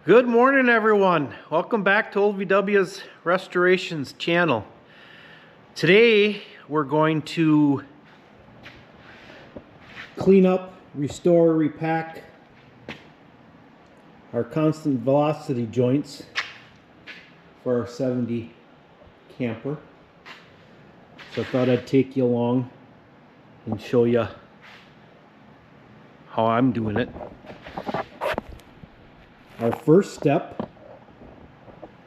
Good morning, everyone. Welcome back to Old VW's Restorations channel. Today we're going to clean up, restore, repack our constant velocity joints for our 70 camper. So I thought I'd take you along and show you how I'm doing it. Our first step,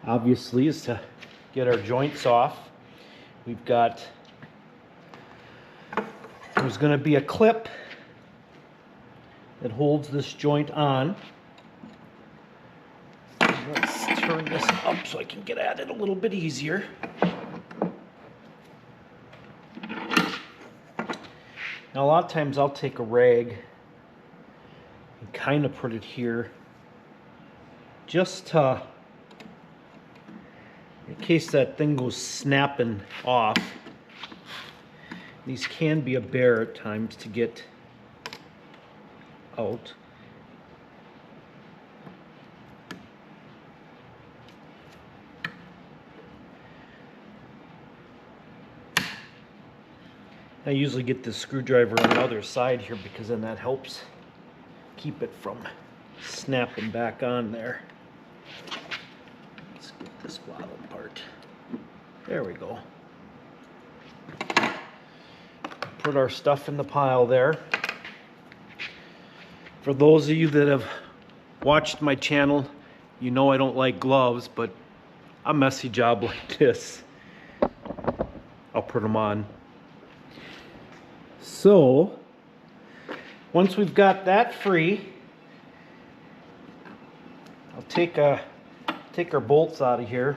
obviously, is to get our joints off. There's going to be a clip that holds this joint on. Let's turn this up so I can get at it a little bit easier. Now, a lot of times I'll take a rag and kind of put it here, just to, in case that thing goes snapping off. These can be a bear at times to get out. I usually get the screwdriver on the other side here because then that helps keep it from snapping back on there. Let's get this bottom part. There we go. Put our stuff in the pile there. For those of you that have watched my channel, you know I don't like gloves, but a messy job like this, I'll put them on. So, once we've got that free, I'll take our bolts out of here.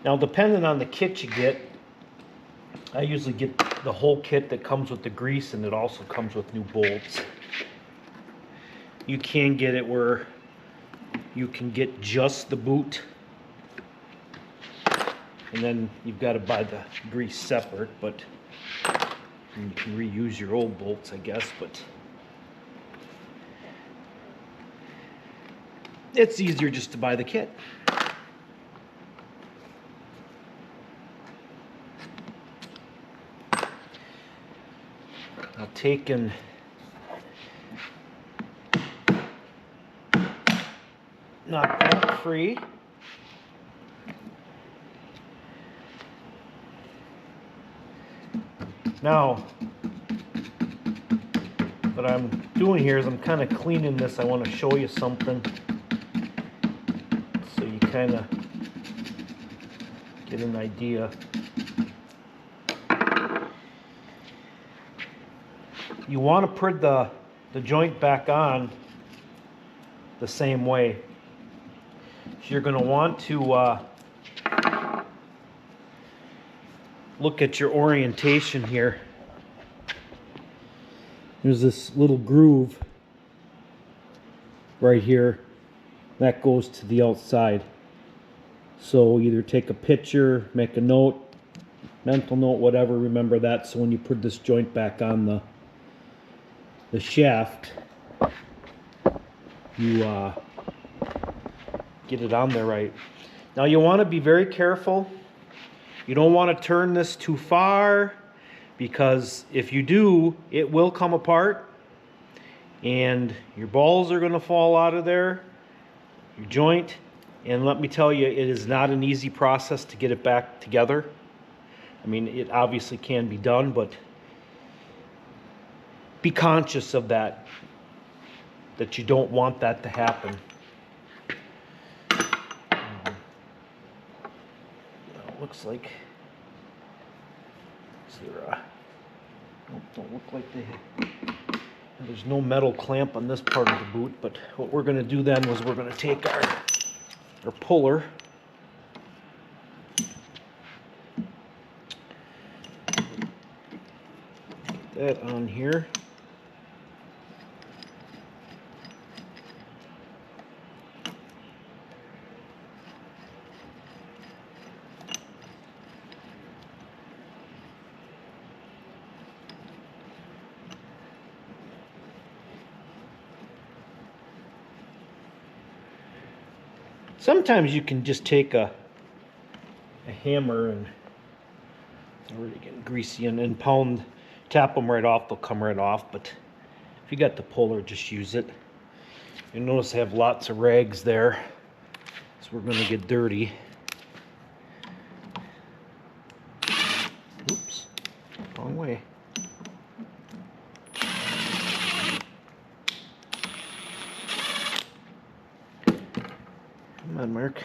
Now, depending on the kit you get, I usually get the whole kit that comes with the grease, and it also comes with new bolts. You can get it where you can get just the boot, and then you've got to buy the grease separate, but you can reuse your old bolts, I guess, but it's easier just to buy the kit. I'll take and knock that free. Now, what I'm doing here is I'm kind of cleaning this. I want to show you something so you kind of get an idea. You want to put the joint back on the same way. So you're going to want to look at your orientation here. There's this little groove right here that goes to the outside. So either take a picture, make a note, mental note, whatever, remember that, so when you put this joint back on the shaft, you get it on there right. Now you want to be very careful. You don't want to turn this too far, because if you do, it will come apart and your balls are going to fall out of there, your joint, and let me tell you, it is not an easy process to get it back together. I mean, it obviously can be done, but be conscious of that you don't want that to happen. Looks like don't look like there's no metal clamp on this part of the boot, but what we're going to do then was we're going to take our puller, put that on here. Sometimes you can just take a hammer and already getting greasy and pound, tap them right off, they'll come right off. But if you got the puller, just use it. You notice I have lots of rags there, so we're going to get dirty. Oops, wrong way. Come on, Mark.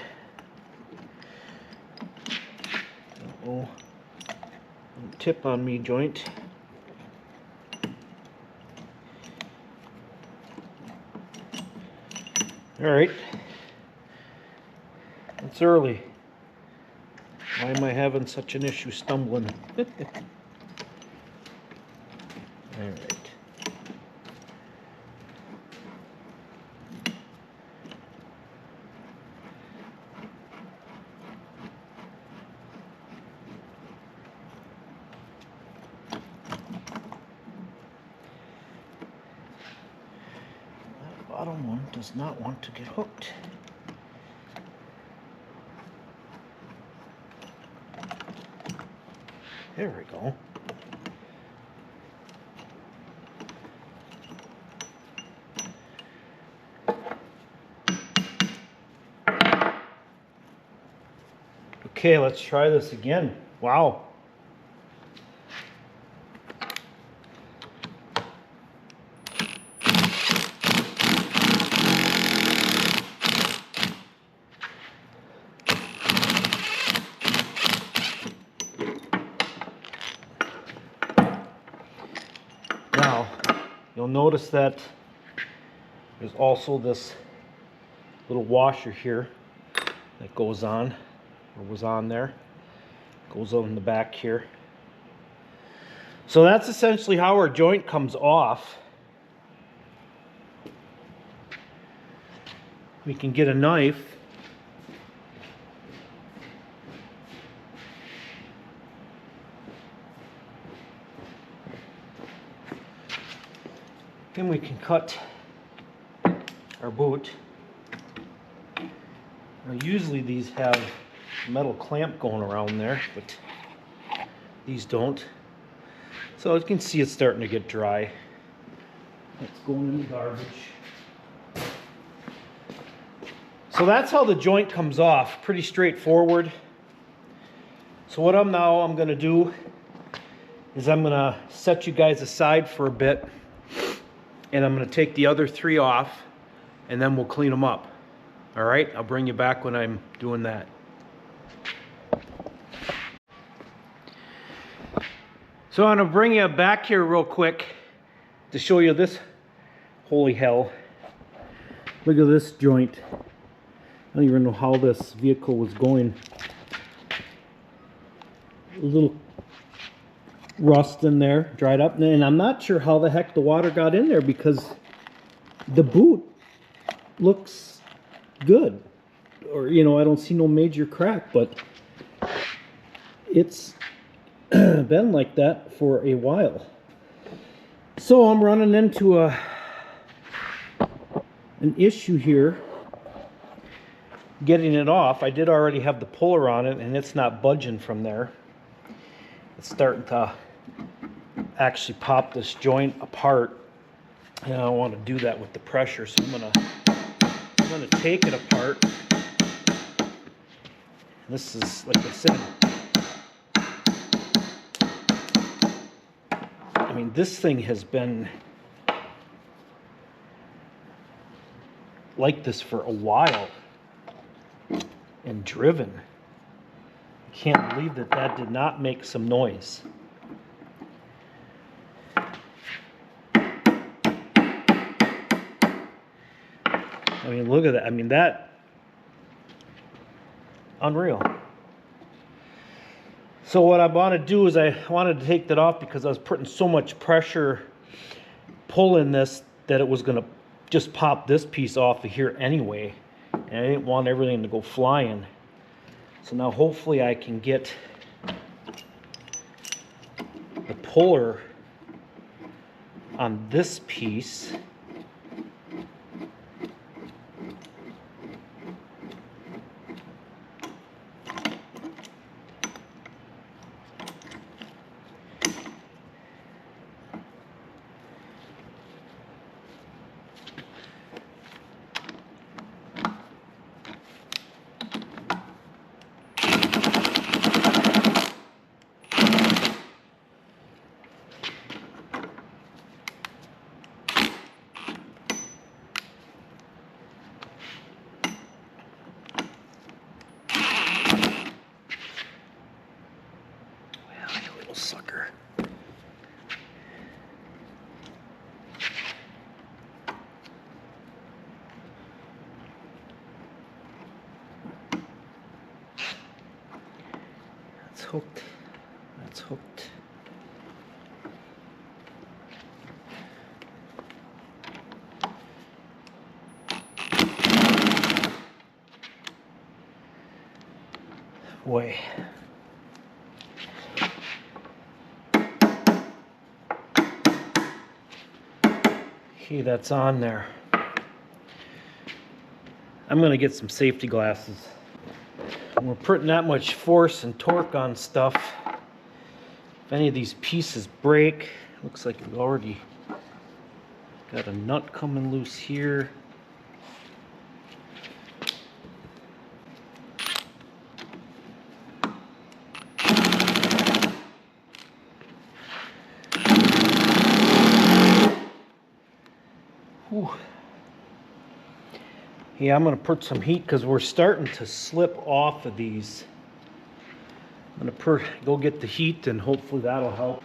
Uh-oh. Don't tip on me, joint. All right. It's early. Why am I having such an issue stumbling? All right. That bottom one does not want to get hooked. There we go. Okay, let's try this again. Wow. Now, you'll notice that there's also this little washer here that goes on, or was on there. Goes on the back here. So that's essentially how our joint comes off. We can get a knife and we can cut our boot. Now, usually these have a metal clamp going around there, but these don't. So you can see it's starting to get dry. It's going in the garbage. So that's how the joint comes off. Pretty straightforward. So what I'm going to do is I'm going to set you guys aside for a bit, and I'm going to take the other three off, and then we'll clean them up. All right, I'll bring you back when I'm doing that. So I'm going to bring you back here real quick to show you this. Holy hell. Look at this joint. I don't even know how this vehicle was going. A little rust in there, dried up. And I'm not sure how the heck the water got in there because the boot looks good. Or, you know, I don't see no major crack, but it's been like that for a while. So I'm running into an issue here getting it off. I did already have the puller on it, and it's not budging from there. It's starting to actually pop this joint apart, and I don't want to do that with the pressure, so I'm gonna take it apart. This is, like I said, I mean, this thing has been like this for a while and driven. I can't believe that that did not make some noise. I mean, look at that. I mean, that, unreal. So what I want to do is I wanted to take that off because I was putting so much pressure pulling this that it was going to just pop this piece off of here anyway. And I didn't want everything to go flying. So now hopefully I can get the puller on this piece. sucker. That's hooked. That's hooked. Boy. Okay, that's on there. I'm going to get some safety glasses. When we're putting that much force and torque on stuff, if any of these pieces break, looks like we've already got a nut coming loose here. Whew. Yeah, I'm going to put some heat because we're starting to slip off of these. I'm going to go get the heat and hopefully that'll help.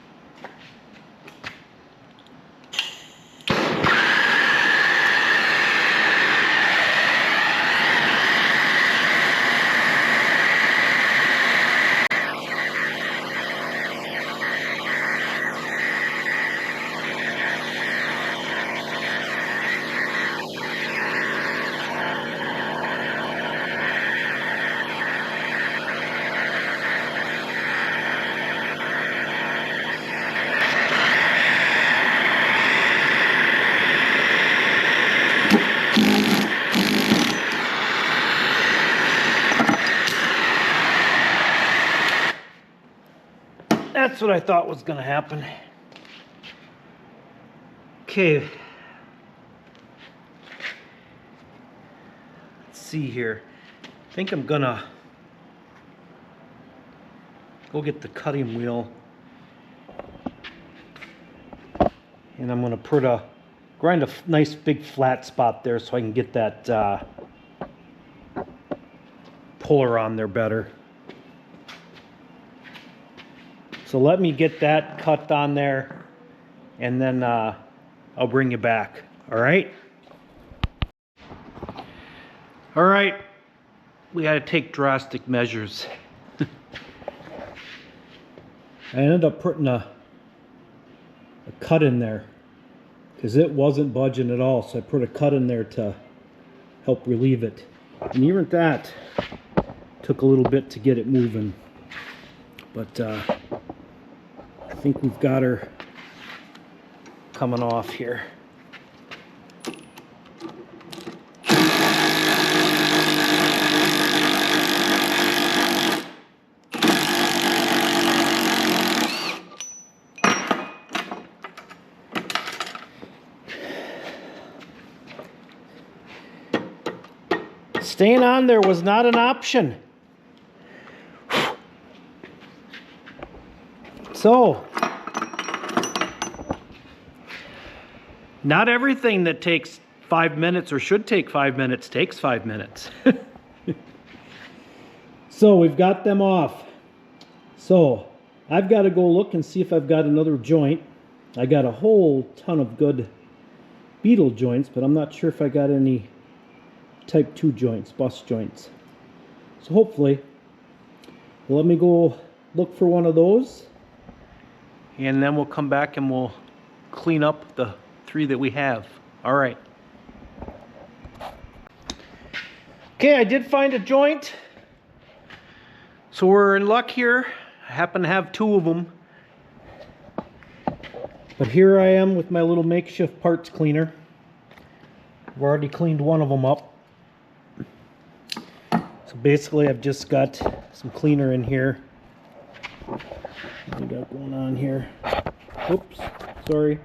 That's what I thought was going to happen. Okay. Let's see here. I think I'm going to go get the cutting wheel. And I'm going to grind a nice big flat spot there so I can get that puller on there better. So let me get that cut on there, and then I'll bring you back. All right? All right. We had to take drastic measures. I ended up putting a cut in there because it wasn't budging at all. So I put a cut in there to help relieve it. And even that took a little bit to get it moving. But I think we've got her coming off here. Staying on there was not an option. So, not everything that takes 5 minutes or should take 5 minutes takes 5 minutes. So we've got them off. So I've got to go look and see if I've got another joint. I got a whole ton of good Beetle joints, but I'm not sure if I got any type 2 joints, bus joints. So hopefully, let me go look for one of those, and then we'll come back and we'll clean up the 3 that we have. All right. Okay, I did find a joint. So we're in luck here. I happen to have 2 of them. But here I am with my little makeshift parts cleaner. I've already cleaned one of them up. So basically I've just got some cleaner in here. What we got going on here? Oops, sorry.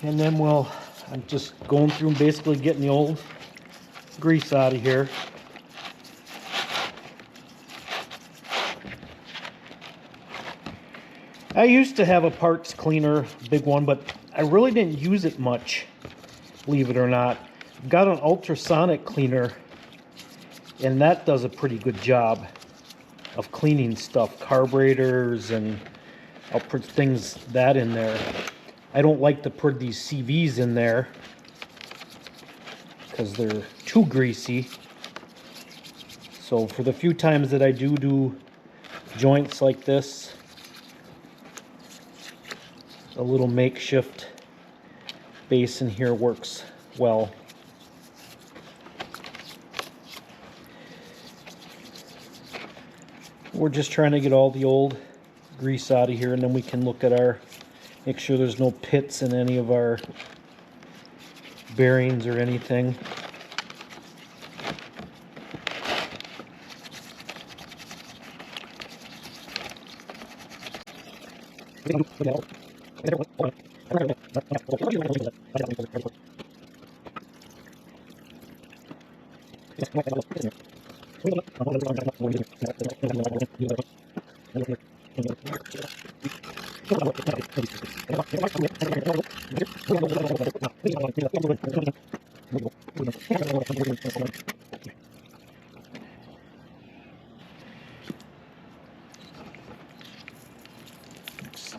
And then I'm just going through and basically getting the old grease out of here. I used to have a parts cleaner, big one, but I really didn't use it much, believe it or not. I've got an ultrasonic cleaner, and that does a pretty good job. of cleaning stuff, carburetors, and I'll put things that in there. I don't like to put these CVs in there because they're too greasy. So for the few times that I do joints like this, a little makeshift basin here works well. We're just trying to get all the old grease out of here, and then we can look at make sure there's no pits in any of our bearings or anything.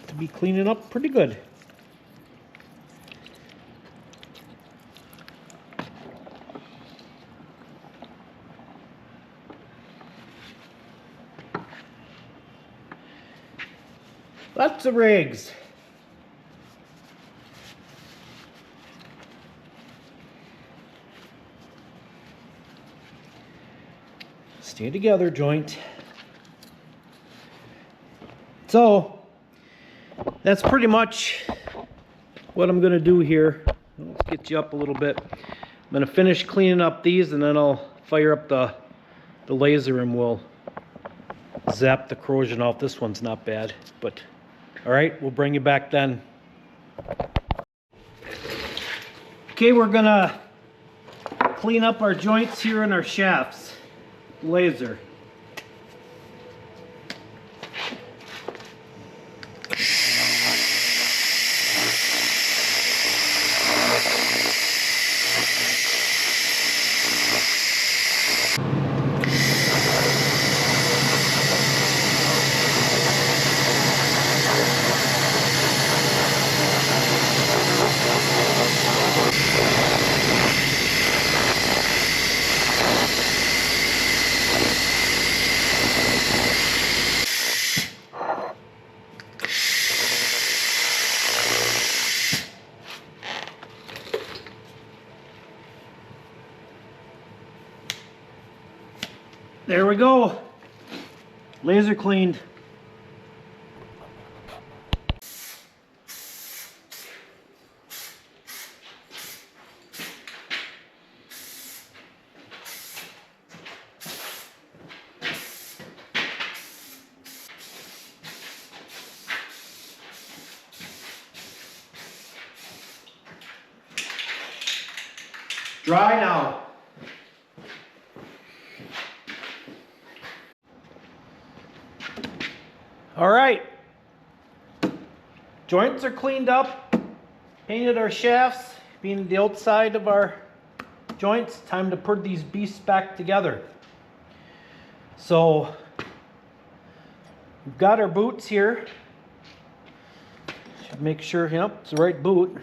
To be cleaning up pretty good. Lots of rigs. Stay together, joint. So that's pretty much what I'm going to do here. Let's get you up a little bit. I'm going to finish cleaning up these, and then I'll fire up the laser and we'll zap the corrosion off. This one's not bad, but all right, we'll bring you back then. Okay, we're gonna clean up our joints here in our shafts. Laser. There we go. Laser cleaned. Dry now. All right, joints are cleaned up, painted our shafts, painted the outside of our joints. Time to put these beasts back together. So we've got our boots here. Should make sure, yep, it's the right boot.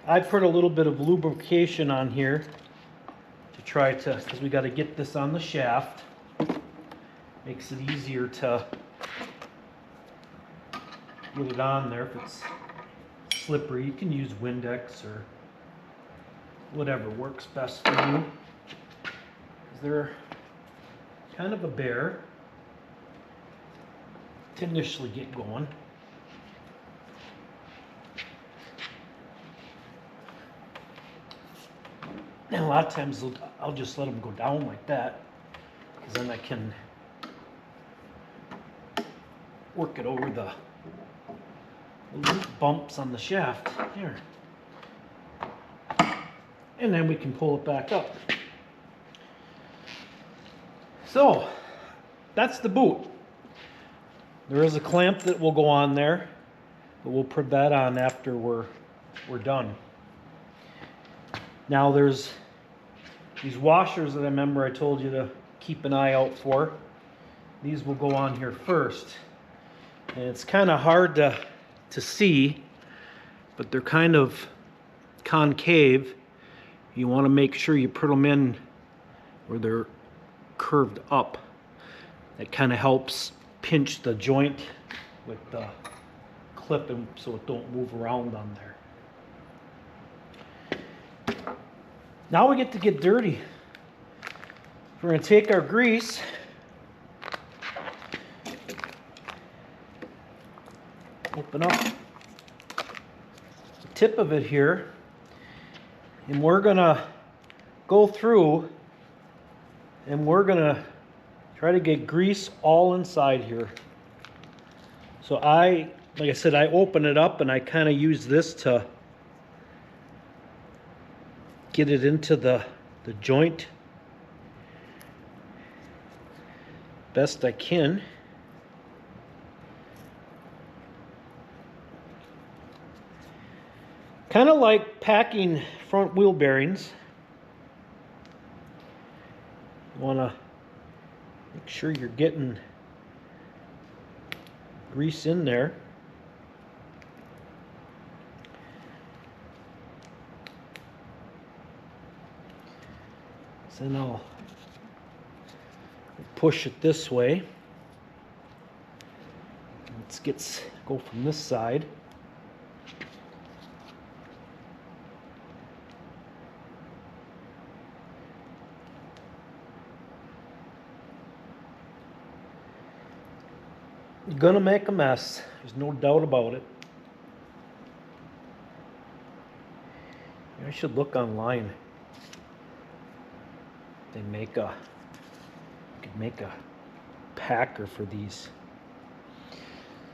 I put a little bit of lubrication on here to try to, because we got to get this on the shaft. Makes it easier to get it on there. If it's slippery, you can use Windex or whatever works best for you. They're kind of a bear to initially get going. And a lot of times I'll just let them go down like that, because then I can work it over the bumps on the shaft here, and then we can pull it back up. So that's the boot. There is a clamp that will go on there, but we'll put that on after we're done. Now there's these washers that I remember I told you to keep an eye out for. These will go on here first. And it's kind of hard to see, but they're kind of concave. You want to make sure you put them in where they're curved up. That kind of helps pinch the joint with the clip and so it don't move around on there. Now we get to get dirty. We're going to take our grease, open up the tip of it here, and we're going to go through and we're going to try to get grease all inside here. So like I said, I open it up and I kind of use this to get it into the joint best I can. Kind of like packing front wheel bearings. You want to make sure you're getting grease in there. So then I'll push it this way. Let's go from this side. You're gonna make a mess. There's no doubt about it. I should look online. They could make a packer for these.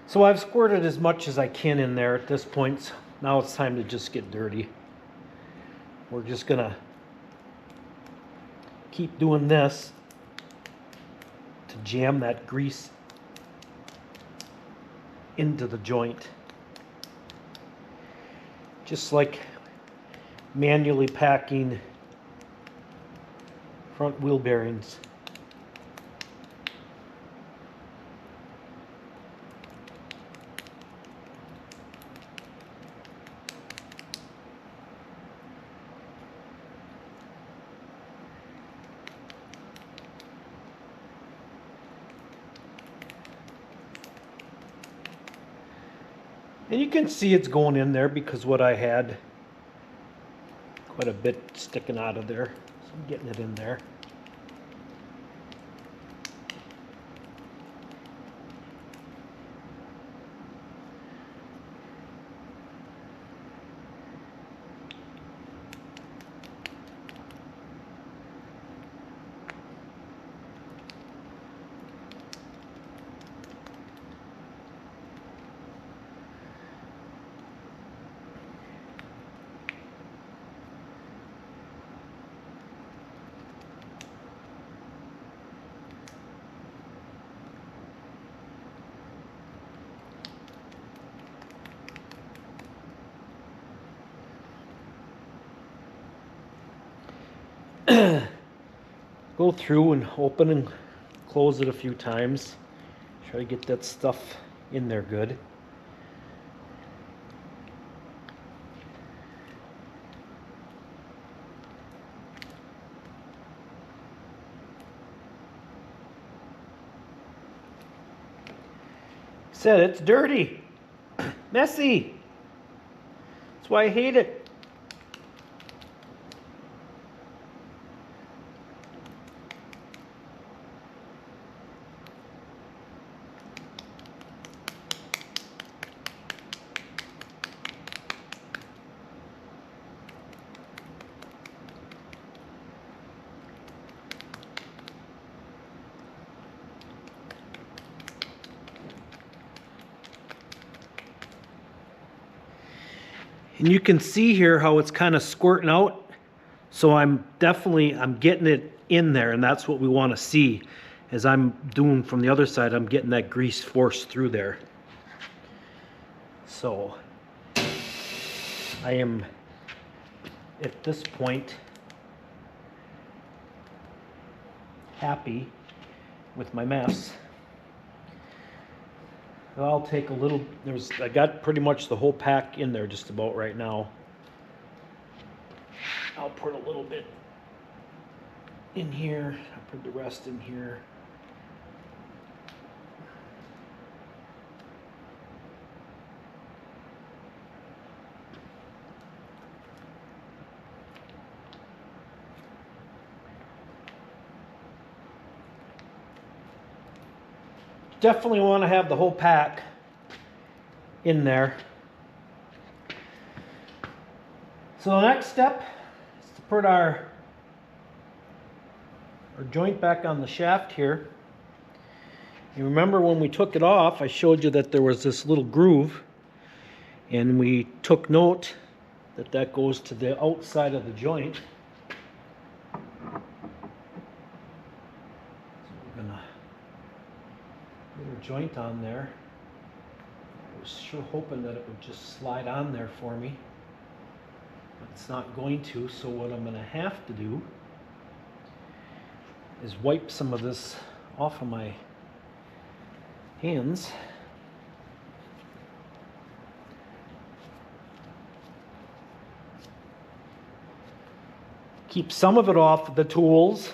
So I've squirted as much as I can in there at this point. Now it's time to just get dirty. We're just gonna keep doing this to jam that grease into the joint. Just like manually packing front wheel bearings. And you can see it's going in there because what I had quite a bit sticking out of there. So I'm getting it in there. Go through and open and close it a few times. Try to get that stuff in there good. Said it's dirty, messy. That's why I hate it. And you can see here how it's kind of squirting out. So I'm getting it in there, and that's what we want to see. As I'm doing from the other side, I'm getting that grease forced through there. So I am at this point happy with my mess. I'll take a little, I got pretty much the whole pack in there just about right now. I'll put a little bit in here, I'll put the rest in here. Definitely want to have the whole pack in there. So the next step is to put our joint back on the shaft here. You remember when we took it off, I showed you that there was this little groove, and we took note that that goes to the outside of the joint. So we're gonna put our joint on there. I was sure hoping that it would just slide on there for me, but it's not going to. So what I'm gonna have to do is wipe some of this off of my hands. Keep some of it off the tools.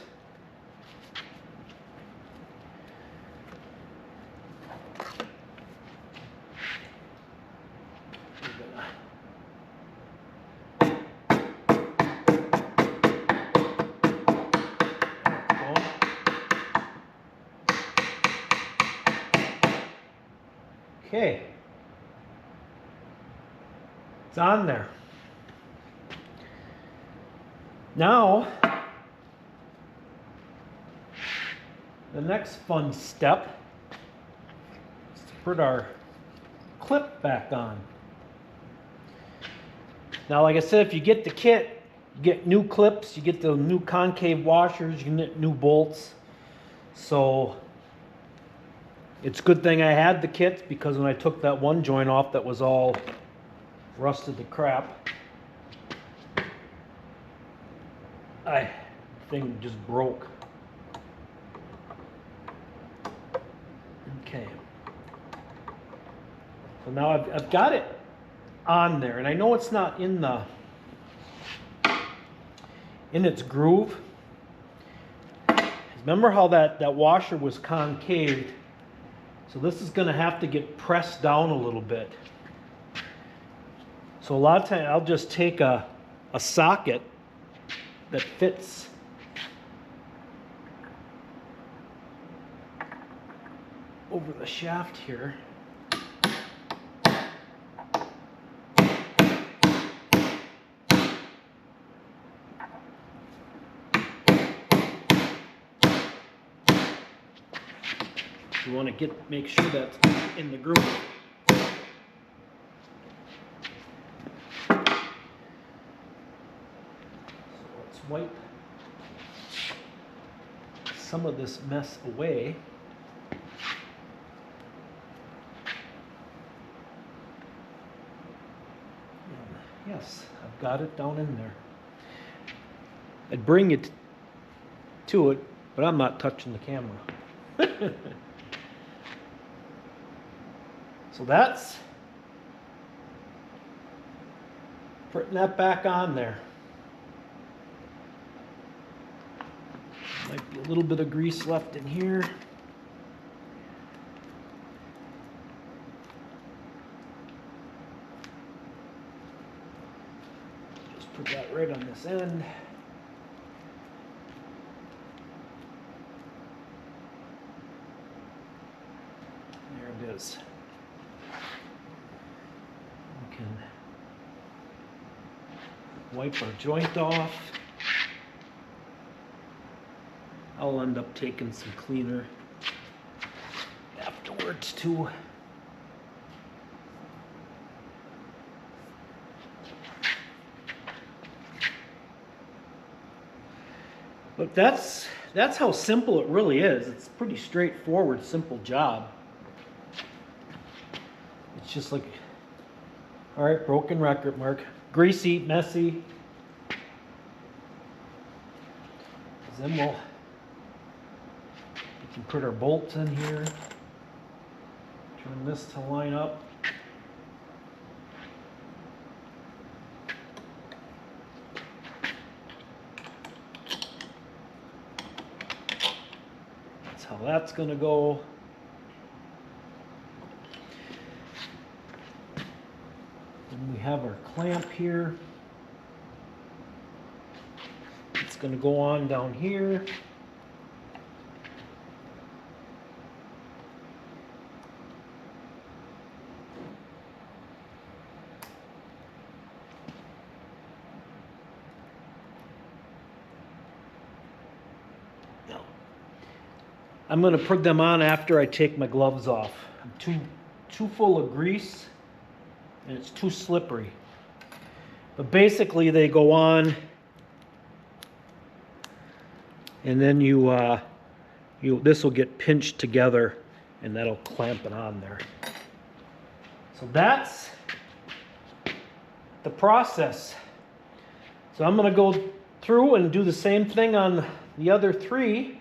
Okay, it's on there. Now, the next fun step is to put our clip back on. Now, like I said, if you get the kit, you get new clips, you get the new concave washers, you get new bolts. So it's a good thing I had the kit, because when I took that one joint off that was all rusted to crap, thing just broke. Okay. So now I've got it on there, and I know it's not in its groove. Remember how that washer was concaved? So this is going to have to get pressed down a little bit. So a lot of times I'll just take a socket that fits over the shaft here. You want to make sure that's in the groove. So let's wipe some of this mess away. Yes, I've got it down in there. I'd bring it to it, but I'm not touching the camera. So that's putting that back on there. Might be a little bit of grease left in here. Just put that right on this end. There it is. We can wipe our joint off. I'll end up taking some cleaner afterwards too. But that's how simple it really is. It's a pretty straightforward, simple job. It's just like, all right, broken record, Mark. Greasy, messy. Then we'll We put our bolts in here. Turn this to line up. That's how that's going to go. And we have our clamp here. It's going to go on down here. I'm going to put them on after I take my gloves off. I'm too full of grease and it's too slippery. But basically they go on, and then this will get pinched together and that'll clamp it on there. So that's the process. So I'm going to go through and do the same thing on the other three.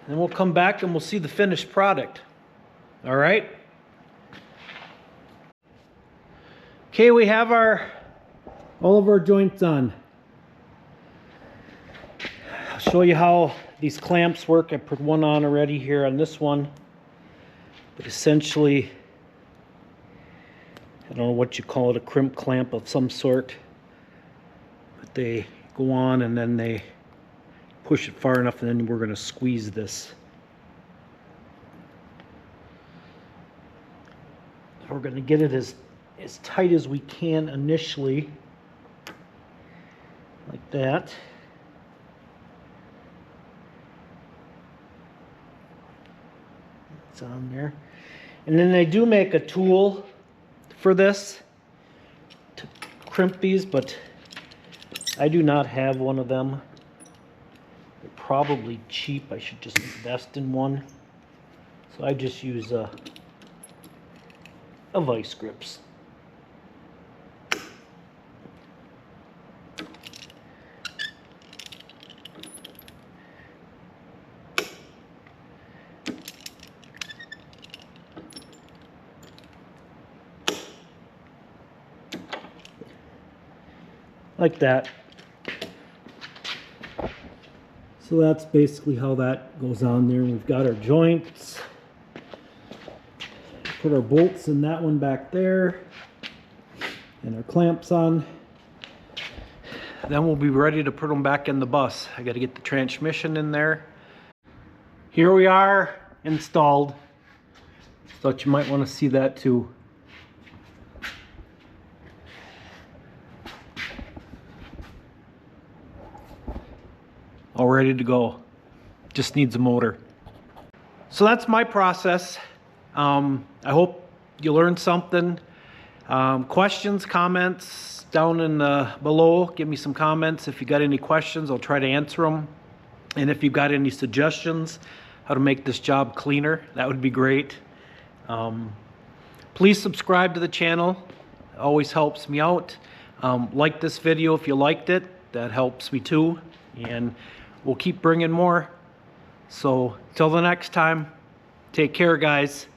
And we'll come back and we'll see the finished product. All right? Okay, we have all of our joints on. I'll show you how these clamps work. I put one on already here on this one. But essentially, I don't know what you call it, a crimp clamp of some sort. But they go on and then they push it far enough, and then we're going to squeeze this. We're going to get it as tight as we can initially, like that. It's on there. And then they do make a tool for this to crimp these, but I do not have one of them. They're probably cheap. I should just invest in one. So I just use a vice grips. Like that. So that's basically how that goes on there. We've got our joints. Put our bolts in that one back there. And our clamps on. Then we'll be ready to put them back in the bus. I got to get the transmission in there. Here we are, installed. Thought you might want to see that too. All ready to go. Just needs a motor. So that's my process. I hope you learned something. Questions, comments down in below. Give me some comments. If you got any questions, I'll try to answer them. And if you've got any suggestions how to make this job cleaner, that would be great. Please subscribe to the channel. It always helps me out. Like this video if you liked it. That helps me too. And we'll keep bringing more. So till the next time, take care, guys.